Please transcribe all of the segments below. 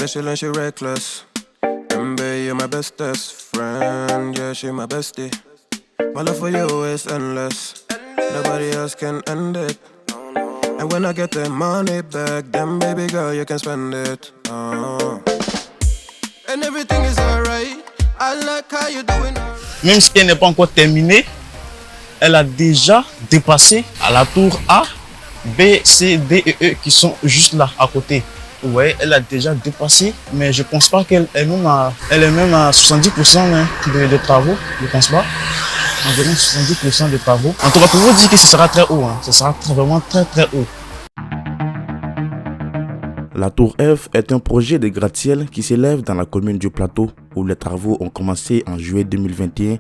special and she reckless. Baby, you're my bestest friend, yeah, she my bestie. My love for you is endless, nobody else can end it. And when I get the money back, then baby girl, you can spend it. And everything is alright, I like how you doing. Même si elle n'est pas encore terminée, elle a déjà dépassé à la tour A, B, C, D et E qui sont juste là, à côté. Vous voyez, elle a déjà dépassé, mais je pense pas qu'elle est même à 70% de travaux, je pense pas. Environ 70% de travaux. En tout cas, pour vous dire que ce sera très haut, ce sera vraiment très haut. La tour F est un projet de gratte-ciel qui s'élève dans la commune du Plateau, où les travaux ont commencé en juillet 2021.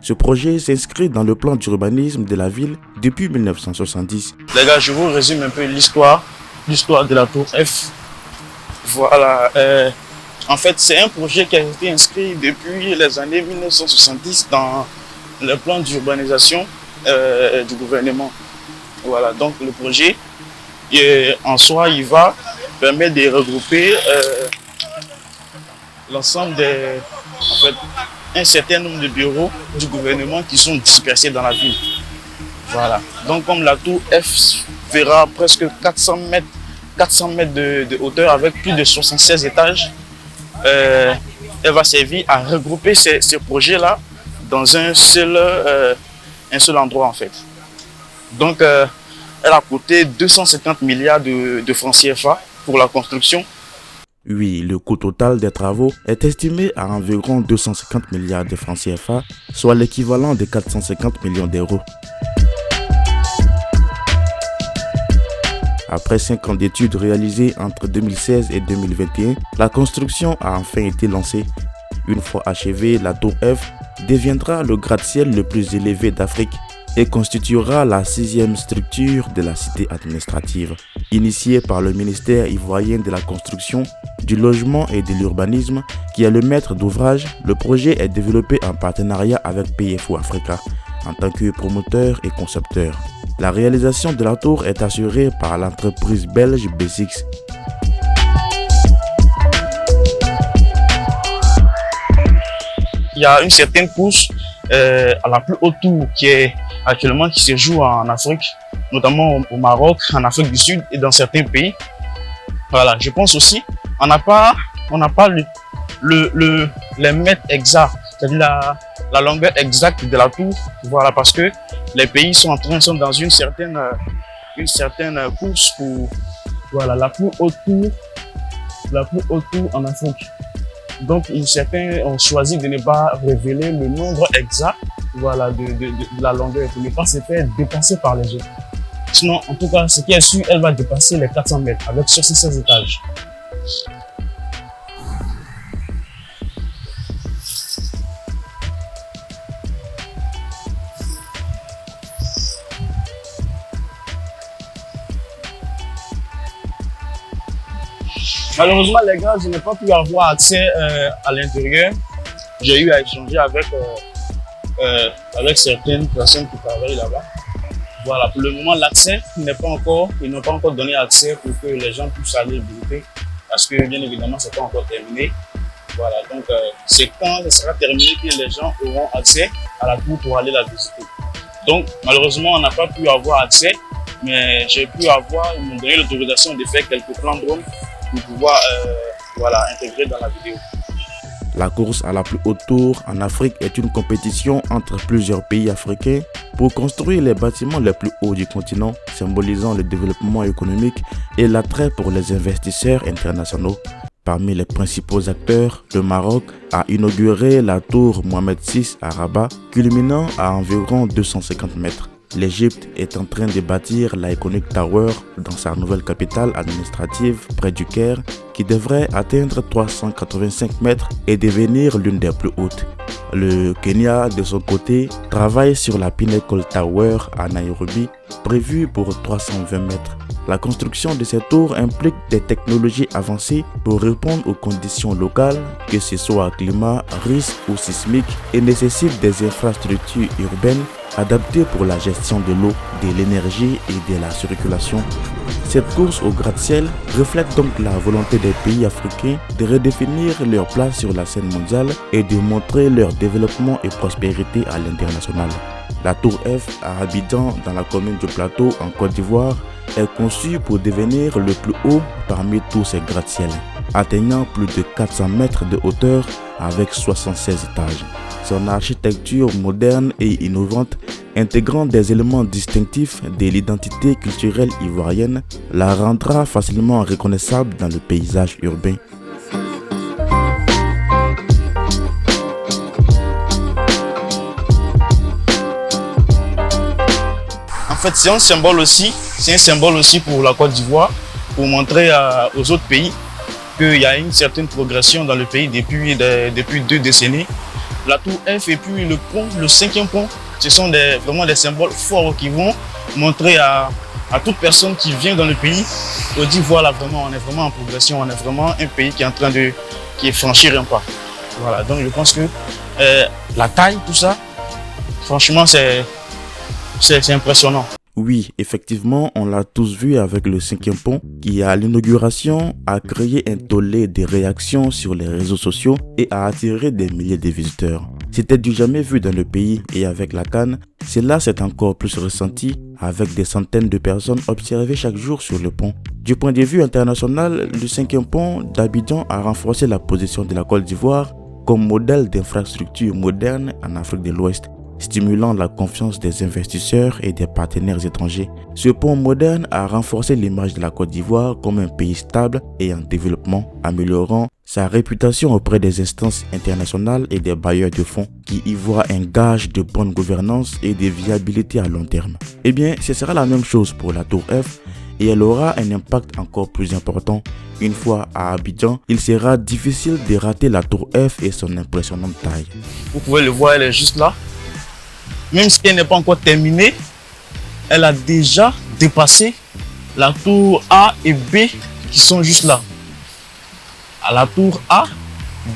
Ce projet s'inscrit dans le plan d'urbanisme de la ville depuis 1970. Les gars, je vous résume un peu l'histoire de la tour F. Voilà. En fait, c'est un projet qui a été inscrit depuis les années 1970 dans le plan d'urbanisation du gouvernement. Voilà, donc le projet, en soi, il va permettre de regrouper l'ensemble des... En fait, un certain nombre de bureaux du gouvernement qui sont dispersés dans la ville. Voilà. Donc, comme la tour F verra presque 400 mètres de hauteur avec plus de 76 étages, elle va servir à regrouper ces projets-là dans un seul endroit en fait. Donc, elle a coûté 250 milliards de francs CFA pour la construction. Oui, le coût total des travaux est estimé à environ 250 milliards de francs CFA, soit l'équivalent de 450 millions d'euros. Après 5 ans d'études réalisées entre 2016 et 2021, la construction a enfin été lancée. Une fois achevée, la tour F deviendra le gratte-ciel le plus élevé d'Afrique et constituera la 6e structure de la cité administrative. Initiée par le ministère ivoirien de la Construction, du Logement et de l'Urbanisme, qui est le maître d'ouvrage, le projet est développé en partenariat avec PFO Africa en tant que promoteur et concepteur. La réalisation de la tour est assurée par l'entreprise belge B6. Il y a une certaine course à la plus haute tour qui se joue en Afrique, notamment au Maroc, en Afrique du Sud et dans certains pays. Voilà, je pense aussi, on n'a pas les mètres exacts, c'est-à-dire la longueur exacte de la tour. Voilà, parce que les pays sont dans une certaine course pour la plus haute tour en Afrique. Donc, certains ont choisi de ne pas révéler le nombre exact de la longueur pour ne pas se faire dépasser par les autres. Sinon, en tout cas, ce qui est sûr, elle va dépasser les 400 mètres avec 76 étages. Malheureusement, les gars, je n'ai pas pu avoir accès à l'intérieur. J'ai eu à échanger avec certaines personnes qui travaillent là-bas. Voilà, pour le moment, l'accès ils n'ont pas encore donné accès pour que les gens puissent aller visiter, parce que bien évidemment, ce n'est pas encore terminé. Voilà, donc c'est quand ce sera terminé que les gens auront accès à la tour pour aller la visiter. Donc, malheureusement, on n'a pas pu avoir accès, mais ils m'ont donné l'autorisation de faire quelques plans drone pour pouvoir intégrer dans la vidéo. La course à la plus haute tour en Afrique est une compétition entre plusieurs pays africains pour construire les bâtiments les plus hauts du continent, symbolisant le développement économique et l'attrait pour les investisseurs internationaux. Parmi les principaux acteurs, le Maroc a inauguré la tour Mohamed VI à Rabat, culminant à environ 250 mètres. L'Égypte est en train de bâtir l'Iconic Tower dans sa nouvelle capitale administrative près du Caire, qui devrait atteindre 385 mètres et devenir l'une des plus hautes. Le Kenya, de son côté, travaille sur la Pinnacle Tower à Nairobi, prévue pour 320 mètres. La construction de ces tours implique des technologies avancées pour répondre aux conditions locales, que ce soit climat, risque ou sismique, et nécessite des infrastructures urbaines adaptée pour la gestion de l'eau, de l'énergie et de la circulation. Cette course au gratte-ciel reflète donc la volonté des pays africains de redéfinir leur place sur la scène mondiale et de montrer leur développement et prospérité à l'international. La Tour F à Abidjan, dans la commune du Plateau en Côte d'Ivoire, est conçue pour devenir le plus haut parmi tous ces gratte-ciels, atteignant plus de 400 mètres de hauteur avec 76 étages. Son architecture moderne et innovante, intégrant des éléments distinctifs de l'identité culturelle ivoirienne, la rendra facilement reconnaissable dans le paysage urbain. En fait, c'est un symbole aussi pour la Côte d'Ivoire, pour montrer aux autres pays qu'il y a une certaine progression dans le pays depuis 2 décennies. La Tour F et puis le pont, le 5e pont, ce sont vraiment des symboles forts qui vont montrer à toute personne qui vient dans le pays, on dit voilà, vraiment, on est vraiment en progression, on est vraiment un pays qui est en train de franchir un pas. Voilà, donc je pense que la taille, tout ça, franchement, c'est impressionnant. Oui, effectivement, on l'a tous vu avec le 5e pont qui, à l'inauguration, a créé un tollé de réactions sur les réseaux sociaux et a attiré des milliers de visiteurs. C'était du jamais vu dans le pays et avec la CAN, cela s'est encore plus ressenti avec des centaines de personnes observées chaque jour sur le pont. Du point de vue international, le 5e pont d'Abidjan a renforcé la position de la Côte d'Ivoire comme modèle d'infrastructure moderne en Afrique de l'Ouest, stimulant la confiance des investisseurs et des partenaires étrangers. Ce pont moderne a renforcé l'image de la Côte d'Ivoire comme un pays stable et en développement, améliorant sa réputation auprès des instances internationales et des bailleurs de fonds qui y voient un gage de bonne gouvernance et de viabilité à long terme. Eh bien, ce sera la même chose pour la Tour F et elle aura un impact encore plus important. Une fois à Abidjan, il sera difficile de rater la Tour F et son impressionnante taille. Vous pouvez le voir, elle est juste là. Même si elle n'est pas encore terminée, elle a déjà dépassé la tour A et B qui sont juste là. À la tour A,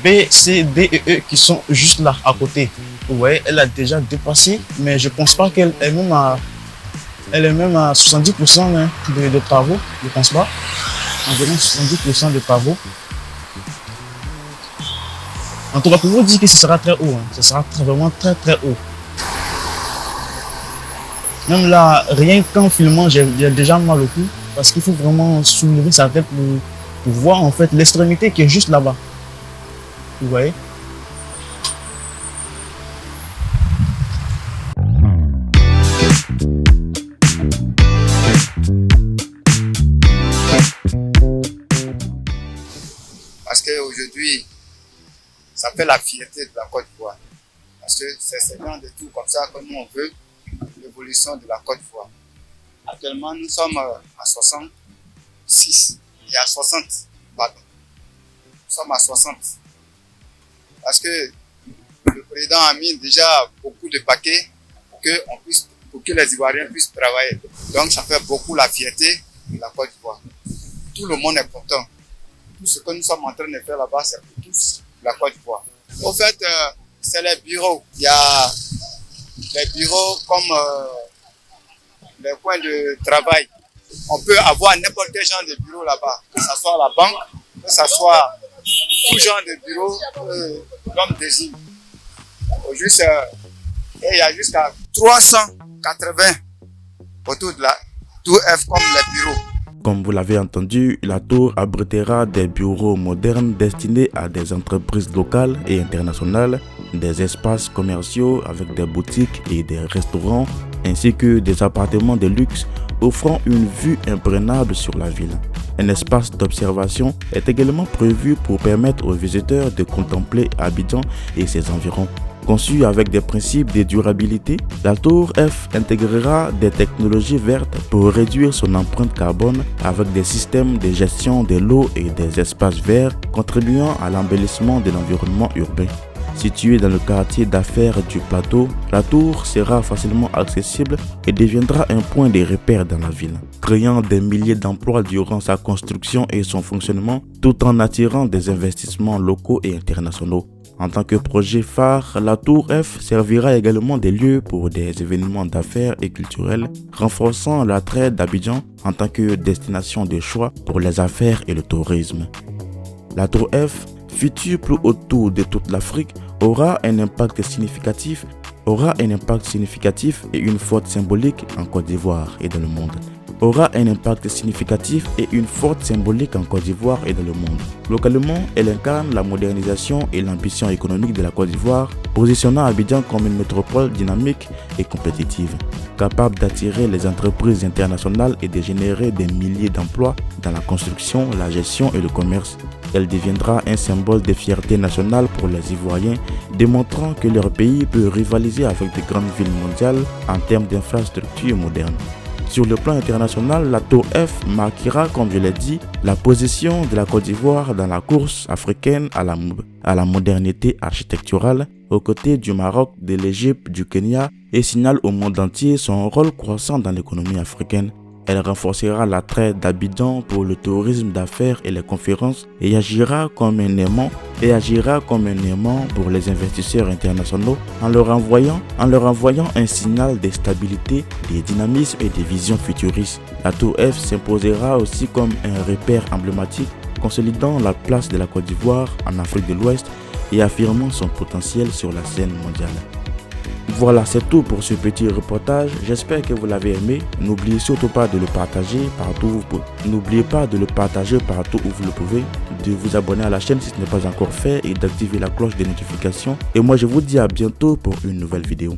B, C, D et E qui sont juste là à côté. Vous voyez, elle a déjà dépassé, mais je ne pense pas qu'elle est même à 70% de travaux. Je ne pense pas. Environ 70% de travaux. En tout cas, pour vous dire que ce sera très haut. Ce sera vraiment très très haut. Même là, rien qu'en filmant, j'ai déjà mal au cou parce qu'il faut vraiment soulever sa tête pour voir en fait l'extrémité qui est juste là-bas. Vous voyez? Parce qu'aujourd'hui, ça fait la fierté de la Côte d'Ivoire. Parce que c'est ce genre de tout comme ça que nous on veut. L'évolution de la Côte d'Ivoire. Actuellement, nous sommes à 66 et à 60. Pardon. Nous sommes à 60. Parce que le président a mis déjà beaucoup de paquets pour que les Ivoiriens puissent travailler. Donc, ça fait beaucoup la fierté de la Côte d'Ivoire. Tout le monde est content. Tout ce que nous sommes en train de faire là-bas, c'est pour tous la Côte d'Ivoire. En fait, c'est les bureaux. Il y a les bureaux comme les coins de travail. On peut avoir n'importe quel genre de bureau là-bas, que ce soit la banque, que ce soit tout genre de bureau l'homme désigne. Juste, il y a jusqu'à 380 autour de la Tour F comme les bureaux. Comme vous l'avez entendu, la tour abritera des bureaux modernes destinés à des entreprises locales et internationales, des espaces commerciaux avec des boutiques et des restaurants, ainsi que des appartements de luxe offrant une vue imprenable sur la ville. Un espace d'observation est également prévu pour permettre aux visiteurs de contempler Abidjan et ses environs. Conçue avec des principes de durabilité, la Tour F intégrera des technologies vertes pour réduire son empreinte carbone avec des systèmes de gestion de l'eau et des espaces verts contribuant à l'embellissement de l'environnement urbain. Située dans le quartier d'affaires du Plateau, la tour sera facilement accessible et deviendra un point de repère dans la ville, créant des milliers d'emplois durant sa construction et son fonctionnement, tout en attirant des investissements locaux et internationaux. En tant que projet phare, la Tour F servira également des lieux pour des événements d'affaires et culturels, renforçant l'attrait d'Abidjan en tant que destination de choix pour les affaires et le tourisme. La Tour F, future plus haute tour de toute l'Afrique, aura un impact significatif et une forte symbolique en Côte d'Ivoire et dans le monde. Localement, elle incarne la modernisation et l'ambition économique de la Côte d'Ivoire, positionnant Abidjan comme une métropole dynamique et compétitive, capable d'attirer les entreprises internationales et de générer des milliers d'emplois dans la construction, la gestion et le commerce. Elle deviendra un symbole de fierté nationale pour les Ivoiriens, démontrant que leur pays peut rivaliser avec de grandes villes mondiales en termes d'infrastructures modernes. Sur le plan international, la Tour F marquera, comme je l'ai dit, la position de la Côte d'Ivoire dans la course africaine à la modernité architecturale, aux côtés du Maroc, de l'Égypte, du Kenya, et signale au monde entier son rôle croissant dans l'économie africaine. Elle renforcera l'attrait d'Abidjan pour le tourisme d'affaires et les conférences et agira comme un aimant pour les investisseurs internationaux en leur envoyant un signal de stabilité, de dynamisme et de vision futuriste. La Tour F s'imposera aussi comme un repère emblématique, consolidant la place de la Côte d'Ivoire en Afrique de l'Ouest et affirmant son potentiel sur la scène mondiale. Voilà, c'est tout pour ce petit reportage. J'espère que vous l'avez aimé. N'oubliez surtout pas de le partager partout où vous pouvez. N'oubliez pas de le partager partout où vous le pouvez, de vous abonner à la chaîne si ce n'est pas encore fait et d'activer la cloche de notification. Et moi, je vous dis à bientôt pour une nouvelle vidéo.